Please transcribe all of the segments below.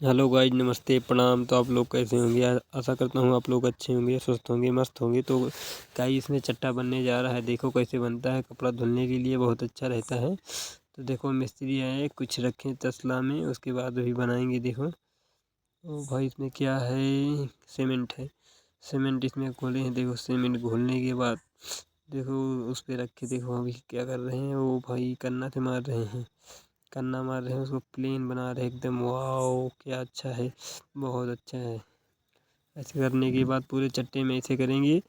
Hello guys, नमस्ते, प्रणाम। तो आप लोग कैसे होंगे? आशा करता हूँ आप लोग अच्छे होंगे, स्वस्थ होंगे, मस्त होंगे। तो गाइज इसमें चट्टा बनने जा रहा है। देखो कैसे बनता है। कपड़ा धुलने के लिए बहुत अच्छा रहता है। तो देखो मिस्त्री आए, कुछ रखें तसला में, उसके बाद वही बनाएंगे। देखो ओ भाई, इसमें क्या है? सीमेंट है। सीमेंट इसमें घोले हैं। देखो सीमेंट घोलने के बाद देखो उस पर रखे। देखो अभी क्या कर रहे हैं वो भाई, कन्ना से मार रहे हैं। कन्ना मार रहे हैं, उसको प्लेन बना रहे हैं एकदम। वाओ क्या अच्छा है, बहुत अच्छा है। ऐसे करने के बाद पूरे चट्टे में ऐसे करेंगे,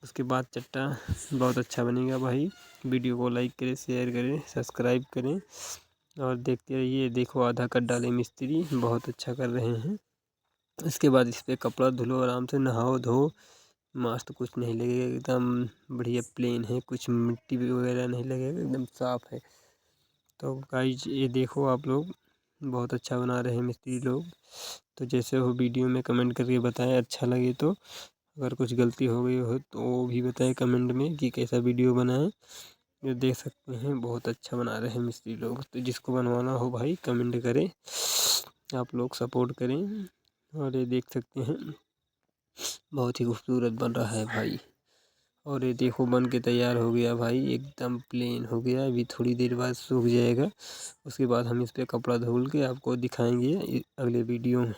उसके बाद चट्टा बहुत अच्छा बनेगा भाई। वीडियो को लाइक करें, शेयर करें, सब्सक्राइब करें और देखते रहिए। देखो आधा कर डाले मिस्त्री, बहुत अच्छा कर रहे हैं। इसके बाद इस पर कपड़ा धुलो, आराम से नहाओ धो, मस्त। कुछ नहीं लगेगा, एकदम बढ़िया प्लेन है, कुछ मिट्टी वगैरह नहीं लगेगा, एकदम साफ़ है। तो गाइज ये देखो, आप लोग बहुत अच्छा बना रहे हैं मिस्त्री लोग। तो जैसे हो वीडियो में कमेंट करके बताएं, अच्छा लगे तो। अगर कुछ गलती हो गई हो तो वो भी बताएं कमेंट में कि कैसा वीडियो बनाएं। ये देख सकते हैं बहुत अच्छा बना रहे हैं मिस्त्री लोग। तो जिसको बनवाना हो भाई कमेंट करें, आप लोग सपोर्ट करें। और ये देख सकते हैं बहुत ही खूबसूरत बन रहा है भाई। और ये देखो बन के तैयार हो गया भाई, एकदम प्लेन हो गया। अभी थोड़ी देर बाद सूख जाएगा, उसके बाद हम इस पर कपड़ा धुल के आपको दिखाएंगे अगले वीडियो में।